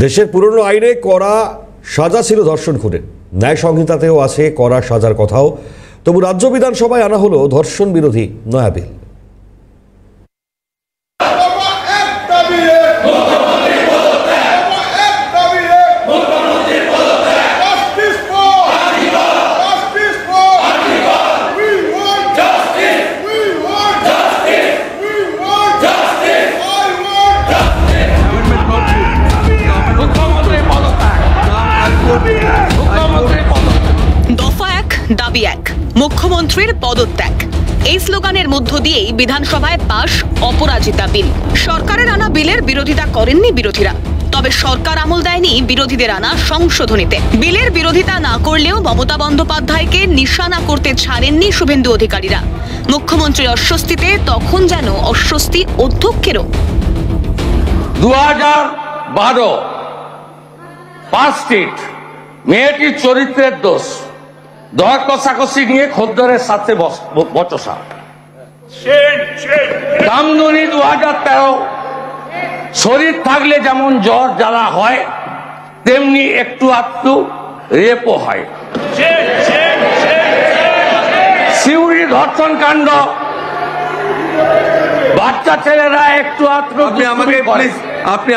দেশের পুরনো আইনে কড়া সাজা ছিল ধর্ষণ খুনের, ন্যায় সংহিতাতেও আছে কড়া সাজার কথাও। তবু রাজ্য বিধানসভায় আনা হলো ধর্ষণ বিরোধী নয়া বিল। দফা এক, দাবি এক, মুখ্যমন্ত্রীর পদত্যাগ। এই স্লোগানের মধ্য দিয়েই বিধানসভায় পাশ অপরাজিতা বিল। সরকারের আনা বিলের বিরোধিতা করেননি বিরোধীরা, তবে সরকার আমল দেয়নি বিরোধীদের আনা সংশোধনীতে। বিলের বিরোধিতা না করলেও মমতা বন্দ্যোপাধ্যায়কে নিশানা করতে ছাড়েননি শুভেন্দু অধিকারীরা। মুখ্যমন্ত্রীর অস্বস্তিতে তখন যেন অস্বস্তি অধ্যক্ষেরও। 2012 পাঁচটিট মেয়েটির চরিত্রের দোষ, দর কষাকষি নিয়ে খদ্দরের সাথে বচসা। কামদুনি 2013 শরীর থাকলে যেমন জ্বর জ্বালা হয় তেমনি একটু আধটু রেপও হয়। সিউড়ি ধর্ষণ কাণ্ড, বাচ্চা ছেলেরা একটু আধটু।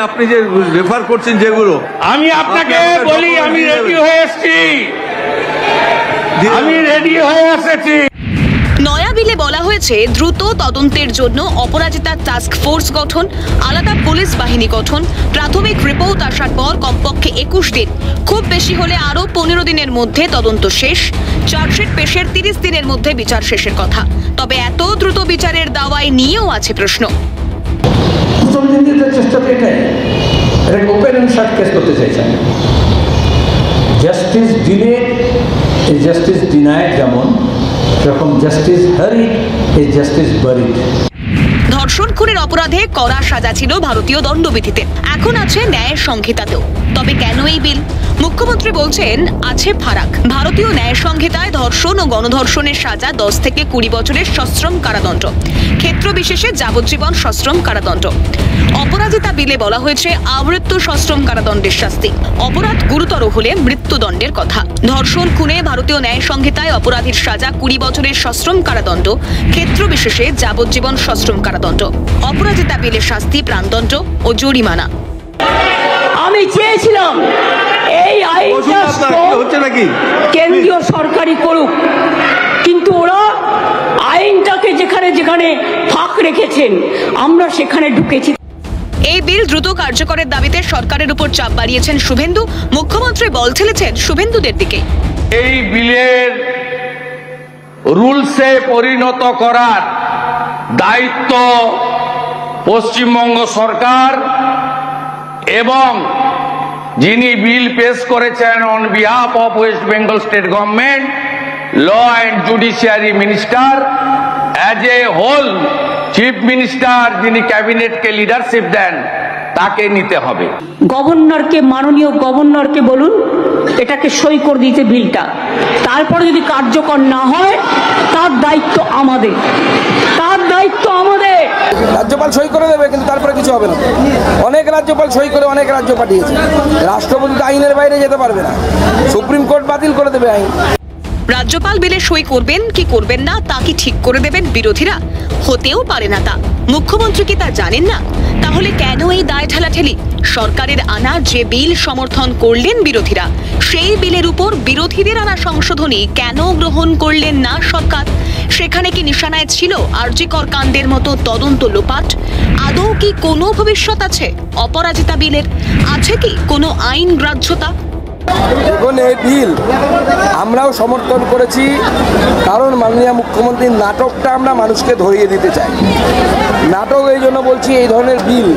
আপনি যে রেফার করছেন যেগুলো, আমি আপনাকে বলি আমি রেডি হয়ে এসেছি, আমি রেডি হয়ে এসেছি। নয়া বিলে বলা হয়েছে দ্রুত তদন্তের জন্য অপরাজিতা টাস্ক ফোর্স গঠন, আলাদা পুলিশ বাহিনী গঠন, প্রাথমিক রিপোর্ট আসার পর কমপক্ষে 21 দিন, খুব বেশি হলে আরো 15 দিনের মধ্যে তদন্ত শেষ, চার্জশিট পেশের 30 দিনের মধ্যে বিচার শেষের কথা। তবে এত দ্রুত বিচারের দাওয়ায় নিয়েও আছে প্রশ্ন। চেষ্টাটা এটাই, ওপেন এন্ড শাট কেস করতে চাইছেন। Justice delayed is justice denied, যেমন সেরকম জাস্টিস হারিড ইজ জাস্টিস বারিড। ধর্ষণ খুনের অপরাধে কড়া সাজা ছিল ভারতীয় দণ্ডবিধিতে, এখন আছে ন্যায় সংহিতাতেও। তবে কেন এই বিল? মুখ্যমন্ত্রী বলছেন আছে ফারাক। ভারতীয় ন্যায় সংহিতায় ধর্ষণ ও গণধর্ষণের সাজা 10 থেকে 20 বছরের সশ্রম কারাদণ্ড, ক্ষেত্র বিশেষে যাবজ্জীবন সশ্রম কারাদণ্ড। অপরাজিতা বিলে বলা হয়েছে আমৃত্যু সশ্রম কারাদণ্ডের শাস্তি, অপরাধ গুরুতর হলে মৃত্যুদণ্ডের কথা। ধর্ষণ খুনে ভারতীয় ন্যায় সংহিতায় অপরাধীর সাজা 20 বছরের সশ্রম কারাদণ্ড, ক্ষেত্র বিশেষে যাবজ্জীবন সশ্রম কারাদণ্ড। অপরাজিতা বিলের শাস্তি প্রাণদণ্ড ও জরিমানা। আমি চেয়েছিলাম এই আইনটা কেন্দ্রীয় সরকারই করুক, কিন্তু ওরা আইনটাকে যেখানে যেখানে ফাঁক রেখেছেন আমরা সেখানে ঢুকেছি। এই বিল দ্রুত কার্যকরের দাবিতে সরকারের উপর চাপ বাড়িয়েছেন শুভেন্দু। মুখ্যমন্ত্রী বল ঠেলেছেন শুভেন্দুদের দিকে। এই বিলের রুলসে পরিণত করার দায়িত্ব পশ্চিমবঙ্গ সরকার এবং যিনি বিল পেশ করেছেন on behalf of West Bengal state government, law and judiciary minister as a whole, chief minister যিনি ক্যাবিনেটকে লিডারশিপ দেন তাকে নিতে হবে। গভর্নরকে, মাননীয় গভর্নরকে বলুন এটাকে সই করে দিতে বিলটা, তারপরে যদি কার্যকর না হয় তার দায়িত্ব আমাদের, তার দায়িত্ব আমাদের। রাজ্যপাল সই করে দেবে, কিন্তু তারপরে কিছু হবে না। অনেক রাজ্যপাল সই করে অনেক রাজ্য পাঠিয়েছে। রাষ্ট্রপতি তো আইনের বাইরে যেতে পারবে না, সুপ্রিম কোর্ট বাতিল করে দেবে আইন। রাজ্যপাল বিলে সই করবেন কি করবেন না তা কি ঠিক করে দেবেন বিরোধীরা? হতেও পারে না তা। মুখ্যমন্ত্রী কি তা জানেন না? তাহলে কেন এই দায় ঠেলাঠেলি? সরকারের আনা যে বিল সমর্থন করলেন বিরোধীরা, সেই বিলের উপর বিরোধীদের আনা সংশোধনী কেন গ্রহণ করলেন না সরকার? সেখানে কি নিশানায় ছিল আরজি কর কাণ্ডের মতো তদন্ত লোপাট? আদৌ কি কোনো ভবিষ্যৎ আছে অপরাজিতা বিলের? আছে কি কোনো আইন গ্রাহ্যতা? দেখুন, এই বিল আমরাও সমর্থন করেছি, কারণ মাননীয় মুখ্যমন্ত্রীর নাটকটা আমরা মানুষকে ধরিয়ে দিতে চাই। নাটক এই জন্য বলছি, এই ধরনের বিল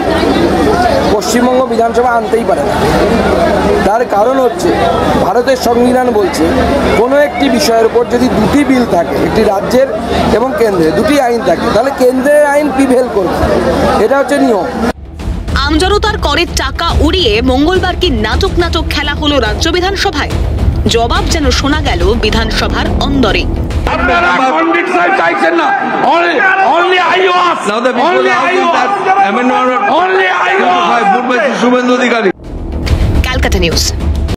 পশ্চিমবঙ্গ বিধানসভা আনতেই পারে না। তার কারণ হচ্ছে ভারতের সংবিধান বলছে কোনো একটি বিষয়ের উপর যদি দুটি বিল থাকে, একটি রাজ্যের এবং কেন্দ্রের দুটি আইন থাকে, তাহলে কেন্দ্রের আইন প্রিভেল করবে, এটা হচ্ছে নিয়ম। আমজনতার করের টাকা উড়িয়ে মঙ্গলবার কি নাটক খেলা হলো রাজ্য বিধানসভায়? জবাব যেন শোনা গেল বিধানসভার অন্দরে। আপনারা কনভিকশন চাইছেন না, only I was, Now the people are asking that amendment 5 moved by Shubhendu Adhikari. Kolkata news.